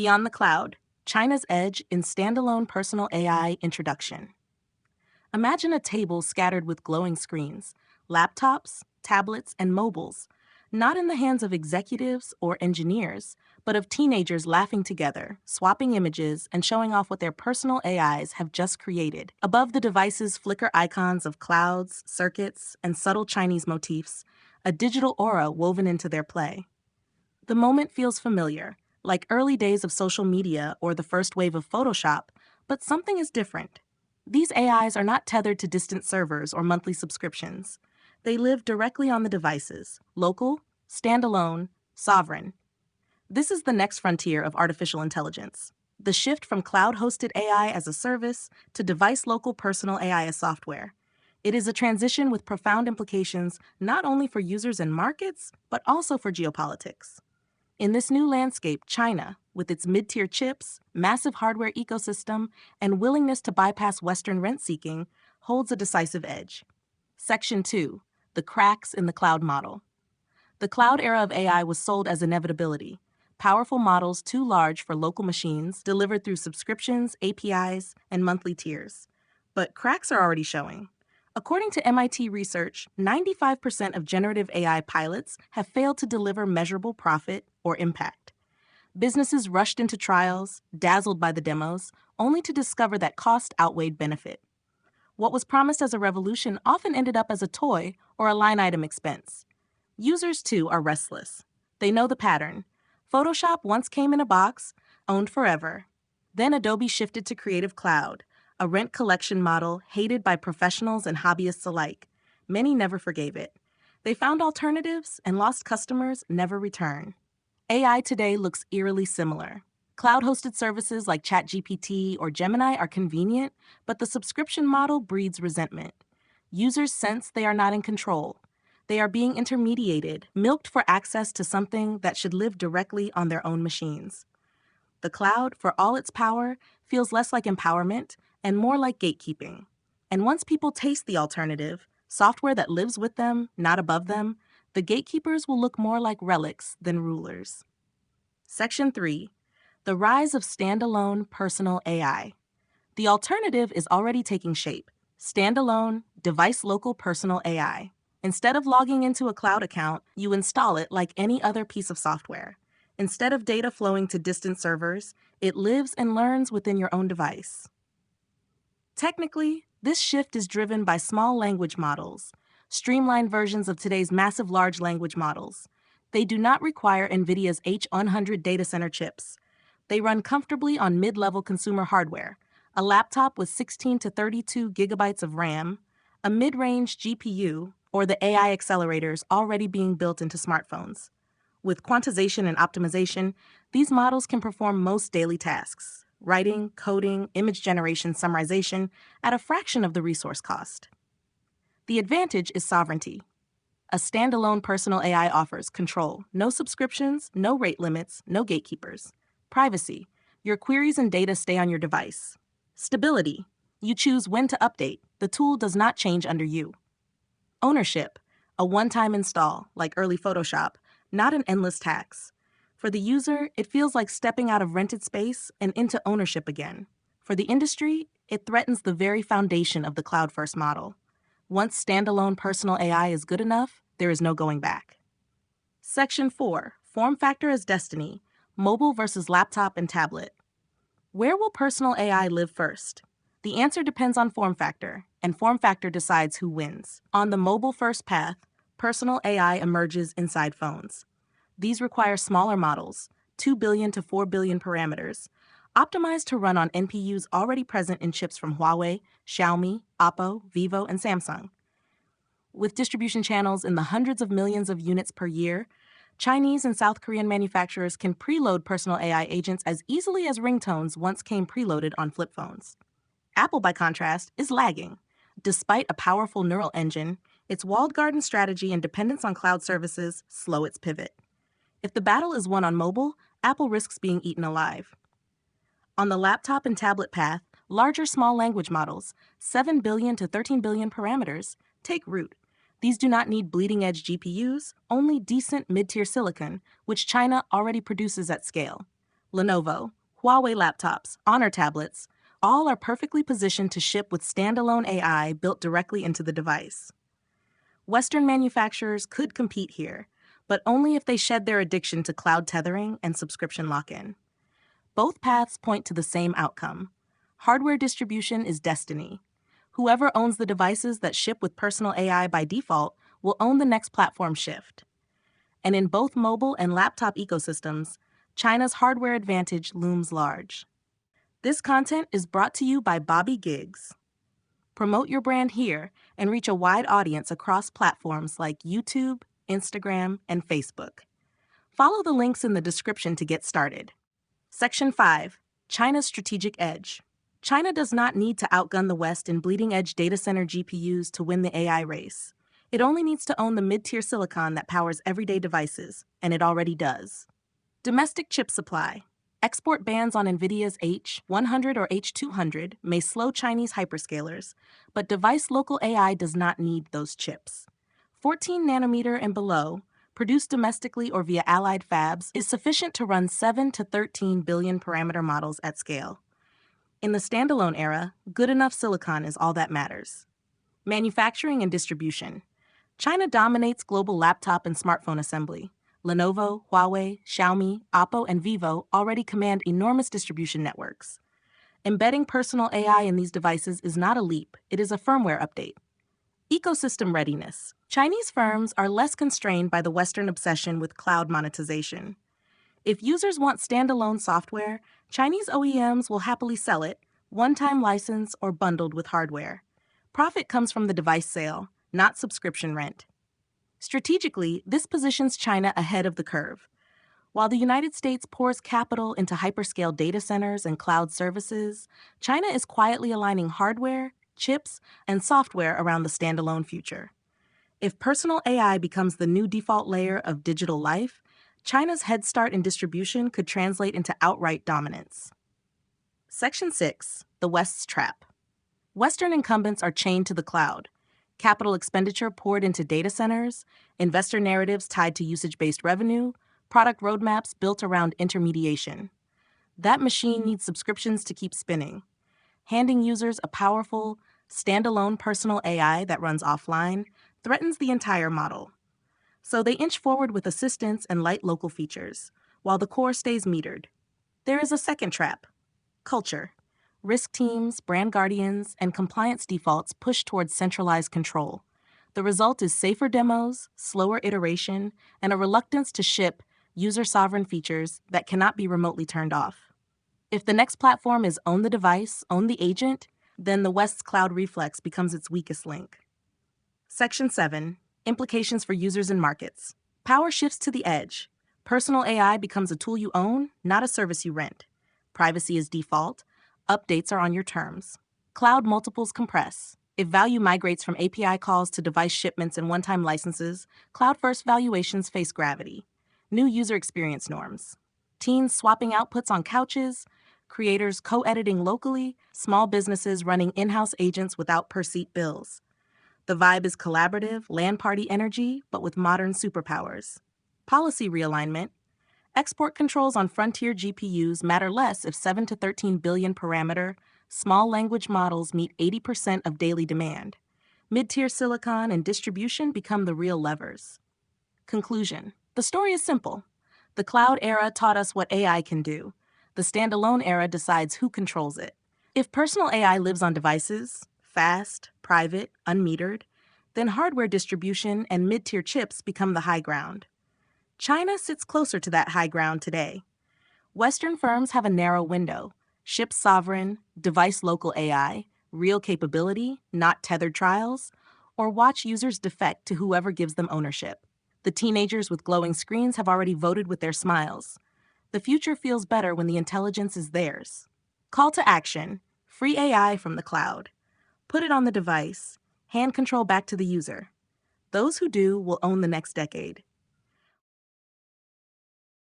Beyond the Cloud, China's Edge in Standalone Personal AI Introduction. Imagine a table scattered with glowing screens, laptops, tablets, and mobiles, not in the hands of executives or engineers, but of teenagers laughing together, swapping images, and showing off what their personal AIs have just created. Above the devices flicker icons of clouds, circuits, and subtle Chinese motifs, a digital aura woven into their play. The moment feels familiar, like early days of social media or the first wave of Photoshop, but something is different. These AIs are not tethered to distant servers or monthly subscriptions. They live directly on the devices, local, standalone, sovereign. This is the next frontier of artificial intelligence, the shift from cloud-hosted AI as a service to device-local personal AI as software. It is a transition with profound implications not only for users and markets, but also for geopolitics. In this new landscape, China, with its mid-tier chips, massive hardware ecosystem, and willingness to bypass Western rent-seeking, holds a decisive edge. Section 2. The cracks in the cloud model. The cloud era of AI was sold as inevitability. Powerful models too large for local machines, delivered through subscriptions, APIs, and monthly tiers. But cracks are already showing. According to MIT research, 95% of generative AI pilots have failed to deliver measurable profit or impact. Businesses rushed into trials, dazzled by the demos, only to discover that cost outweighed benefit. What was promised as a revolution often ended up as a toy or a line item expense. Users, too, are restless. They know the pattern. Photoshop once came in a box, owned forever. Then Adobe shifted to Creative Cloud, a rent collection model hated by professionals and hobbyists alike. Many never forgave it. They found alternatives, and lost customers never return. AI today looks eerily similar. Cloud-hosted services like ChatGPT or Gemini are convenient, but the subscription model breeds resentment. Users sense they are not in control. They are being intermediated, milked for access to something that should live directly on their own machines. The cloud, for all its power, feels less like empowerment and more like gatekeeping. And once people taste the alternative, software that lives with them, not above them, the gatekeepers will look more like relics than rulers. Section 3. The rise of standalone personal AI. The alternative is already taking shape. Standalone, device-local personal AI. Instead of logging into a cloud account, you install it like any other piece of software. Instead of data flowing to distant servers, it lives and learns within your own device. Technically, this shift is driven by small language models, streamlined versions of today's massive large language models. They do not require NVIDIA's H100 data center chips. They run comfortably on mid-level consumer hardware, a laptop with 16 to 32 gigabytes of RAM, a mid-range GPU, or the AI accelerators already being built into smartphones. With quantization and optimization, these models can perform most daily tasks: writing, coding, image generation, summarization, at a fraction of the resource cost. The advantage is sovereignty. A standalone personal AI offers control, no subscriptions, no rate limits, no gatekeepers. Privacy. Your queries and data stay on your device. Stability. You choose when to update. The tool does not change under you. Ownership. A one-time install, like early Photoshop, not an endless tax. For the user, it feels like stepping out of rented space and into ownership again. For the industry, it threatens the very foundation of the cloud-first model. Once standalone personal AI is good enough, there is no going back. Section 4. Form factor as destiny. Mobile versus laptop and tablet. Where will personal AI live first? The answer depends on form factor, and form factor decides who wins. On the mobile-first path, personal AI emerges inside phones. These require smaller models, 2 billion to 4 billion parameters, optimized to run on NPUs already present in chips from Huawei, Xiaomi, Oppo, Vivo, and Samsung. With distribution channels in the hundreds of millions of units per year, Chinese and South Korean manufacturers can preload personal AI agents as easily as ringtones once came preloaded on flip phones. Apple, by contrast, is lagging. Despite a powerful neural engine, its walled garden strategy and dependence on cloud services slow its pivot. If the battle is won on mobile, Apple risks being eaten alive. On the laptop and tablet path, larger small language models, 7 billion to 13 billion parameters, take root. These do not need bleeding-edge GPUs, only decent mid-tier silicon, which China already produces at scale. Lenovo, Huawei laptops, Honor tablets, all are perfectly positioned to ship with standalone AI built directly into the device. Western manufacturers could compete here, but only if they shed their addiction to cloud tethering and subscription lock-in. Both paths point to the same outcome. Hardware distribution is destiny. Whoever owns the devices that ship with personal AI by default will own the next platform shift. And in both mobile and laptop ecosystems, China's hardware advantage looms large. This content is brought to you by Bobby Gigs. Promote your brand here and reach a wide audience across platforms like YouTube, Instagram, and Facebook. Follow the links in the description to get started. Section 5. China's Strategic Edge. China does not need to outgun the West in bleeding-edge data center GPUs to win the AI race. It only needs to own the mid-tier silicon that powers everyday devices, and it already does. Domestic chip supply. Export bans on NVIDIA's H100 or H200 may slow Chinese hyperscalers, but device-local AI does not need those chips. 14 nanometer and below, produced domestically or via allied fabs, is sufficient to run 7 to 13 billion parameter models at scale. In the standalone era, good enough silicon is all that matters. Manufacturing and distribution. China dominates global laptop and smartphone assembly. Lenovo, Huawei, Xiaomi, Oppo, and Vivo already command enormous distribution networks. Embedding personal AI in these devices is not a leap, it is a firmware update. Ecosystem readiness. Chinese firms are less constrained by the Western obsession with cloud monetization. If users want standalone software, Chinese OEMs will happily sell it, one-time license or bundled with hardware. Profit comes from the device sale, not subscription rent. Strategically, this positions China ahead of the curve. While the United States pours capital into hyperscale data centers and cloud services, China is quietly aligning hardware, chips, and software around the standalone future. If personal AI becomes the new default layer of digital life, China's head start in distribution could translate into outright dominance. Section 6. The West's Trap. Western incumbents are chained to the cloud. Capital expenditure poured into data centers, investor narratives tied to usage-based revenue, product roadmaps built around intermediation. That machine needs subscriptions to keep spinning. Handing users a powerful, standalone personal AI that runs offline threatens the entire model. So they inch forward with assistance and light local features, while the core stays metered. There is a second trap: culture. Risk teams, brand guardians, and compliance defaults push towards centralized control. The result is safer demos, slower iteration, and a reluctance to ship user-sovereign features that cannot be remotely turned off. If the next platform is own the device, own the agent, then the West's cloud reflex becomes its weakest link. Section 7. Implications for users and markets. Power shifts to the edge. Personal AI becomes a tool you own, not a service you rent. Privacy is default. Updates are on your terms. Cloud multiples compress. If value migrates from API calls to device shipments and one-time licenses, cloud-first valuations face gravity. New user experience norms. Teens swapping outputs on couches, creators co-editing locally, small businesses running in-house agents without per-seat bills. The vibe is collaborative, LAN party energy, but with modern superpowers. Policy realignment. Export controls on frontier GPUs matter less if 7 to 13 billion parameter, small language models meet 80% of daily demand. Mid-tier silicon and distribution become the real levers. Conclusion. The story is simple. The cloud era taught us what AI can do. The standalone era decides who controls it. If personal AI lives on devices, fast, private, unmetered, then hardware distribution and mid-tier chips become the high ground. China sits closer to that high ground today. Western firms have a narrow window: ship sovereign, device local AI, real capability, not tethered trials, or watch users defect to whoever gives them ownership. The teenagers with glowing screens have already voted with their smiles. The future feels better when the intelligence is theirs. Call to action: free AI from the cloud. Put it on the device. Hand control back to the user. Those who do will own the next decade.